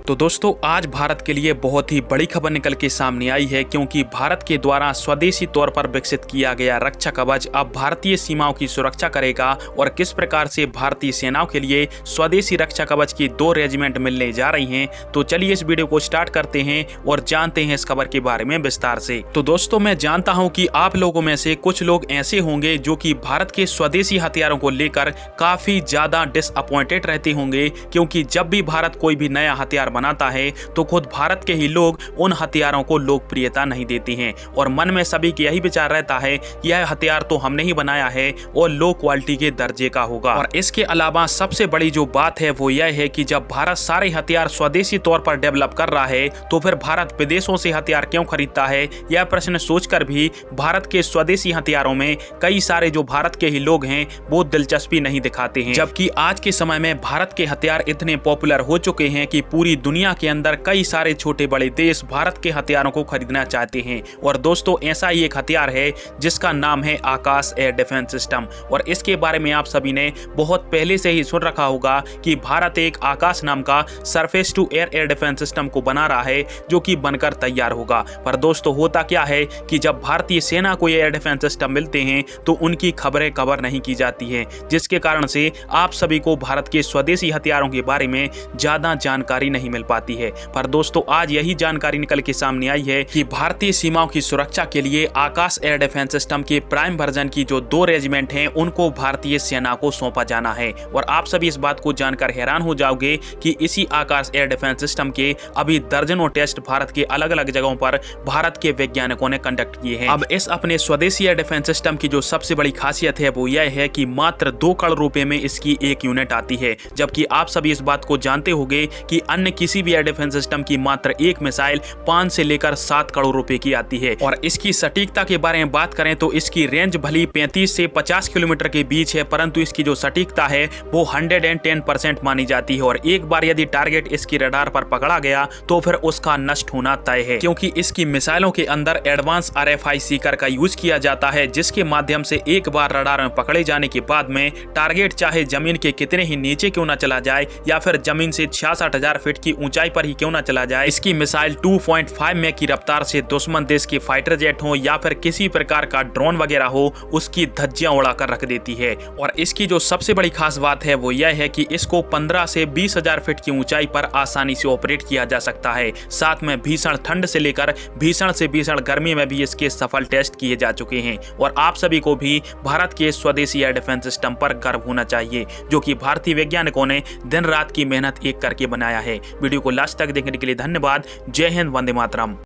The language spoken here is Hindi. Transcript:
तो दोस्तों आज भारत के लिए बहुत ही बड़ी खबर निकल के सामने आई है, क्योंकि भारत के द्वारा स्वदेशी तौर पर विकसित किया गया रक्षा कवच अब भारतीय सीमाओं की सुरक्षा करेगा। और किस प्रकार से भारतीय सेनाओं के लिए स्वदेशी रक्षा कवच की 2 रेजिमेंट मिलने जा रही हैं, तो चलिए इस वीडियो को स्टार्ट करते हैं और जानते हैं इस खबर के बारे में विस्तार से। तो दोस्तों मैं जानता हूं कि आप लोगों में से कुछ लोग ऐसे होंगे जो कि भारत के स्वदेशी हथियारों को लेकर काफी ज्यादा डिसअपॉइंटेड रहते होंगे, क्योंकि जब भी भारत कोई भी नया हथियार बनाता है तो खुद भारत के ही लोग उन हथियारों को लोकप्रियता नहीं देते हैं और मन में सभी का यही विचार रहता है यह हथियार तो हमने ही बनाया है और लो क्वालिटी के दर्जे का होगा। और इसके अलावा सबसे बड़ी जो बात है वो यह है कि जब भारत सारे हथियार स्वदेशी तौर पर डेवलप कर रहा है तो फिर भारत विदेशों से हथियार क्यों खरीदता है, यह प्रश्न सोचकर भी भारत के स्वदेशी हथियारों में कई सारे जो भारत के ही लोग हैं वो दिलचस्पी नहीं दिखाते हैं। जबकि आज के समय में भारत के हथियार इतने पॉपुलर हो चुके हैं कि पूरी दुनिया के अंदर कई सारे छोटे बड़े देश भारत के हथियारों को खरीदना चाहते हैं। और दोस्तों ऐसा ही एक हथियार है जिसका नाम है आकाश एयर डिफेंस सिस्टम। और इसके बारे में आप सभी ने बहुत पहले से ही सुन रखा होगा कि भारत एक आकाश नाम का surface to air defence system को बना रहा है जो कि बनकर तैयार होगा। पर दोस्तों होता क्या है कि जब भारतीय सेना को एयर डिफेंस सिस्टम मिलते हैं तो उनकी खबरें कवर नहीं की जाती है, जिसके कारण से आप सभी को भारत के स्वदेशी हथियारों के बारे में ज्यादा जानकारी नहीं मिल पाती है। पर दोस्तों आज यही जानकारी निकल के सामने आई है कि भारतीय सीमाओं की सुरक्षा के लिए आकाश एयर डिफेंस सिस्टम के प्राइम वर्जन की जो 2 रेजिमेंट हैं उनको भारतीय सेना को सौंपा जाना है। और आप सभी इस बात को जानकर हैरान हो जाओगे कि इसी आकाश एयर डिफेंस सिस्टम के अभी दर्जनों टेस्ट भारत के अलग अलग जगहों पर भारत के वैज्ञानिकों ने कंडक्ट किए हैं। अब इस अपने स्वदेशी एयर डिफेंस सिस्टम की जो सबसे बड़ी खासियत है वो यह है कि मात्र 2 करोड़ रुपए में इसकी एक यूनिट आती है, जबकि आप सभी इस बात को जानते होंगे कि अन्य किसी भी एयर डिफेंस सिस्टम की मात्र एक मिसाइल 5 से लेकर 7 करोड़ रुपए की आती है। और इसकी सटीकता के बारे में बात करें तो इसकी रेंज भली 35 से 50 किलोमीटर के बीच है, परंतु इसकी जो सटीकता है वो 110% मानी जाती है। और एक बार यदि टारगेट इसकी रडार पर पकड़ा गया तो फिर उसका नष्ट होना तय है, क्योंकि इसकी मिसाइलों के अंदर एडवांस RFI सीकर का यूज किया जाता है, जिसके माध्यम से एक बार रडार में पकड़े जाने के बाद में टारगेट चाहे जमीन के कितने ही नीचे क्यों ना चला जाए या फिर जमीन से 66,000 फीट की ऊंचाई पर ही क्यों ना चला जाए, इसकी मिसाइल 2.5 मैक की रफ्तार से दुश्मन देश के फाइटर जेट हो या फिर किसी प्रकार का ड्रोन वगैरह हो उसकी धज्जियां उड़ाकर रख देती है। और इसकी जो सबसे बड़ी खास बात है वो यह है कि इसको 15 से 20,000 फीट की ऊंचाई पर आसानी से ऑपरेट किया जा सकता है। साथ में भीषण ठंड से लेकर भीषण से भीषण गर्मी में भी इसके सफल टेस्ट किए जा चुके हैं। और आप सभी को भी भारत के स्वदेशी एयर डिफेंस सिस्टम पर गर्व होना चाहिए, जो कि भारतीय वैज्ञानिकों ने दिन रात की मेहनत एक करके बनाया है। वीडियो को लास्ट तक देखने के लिए धन्यवाद। जय हिंद, वंदे मातरम।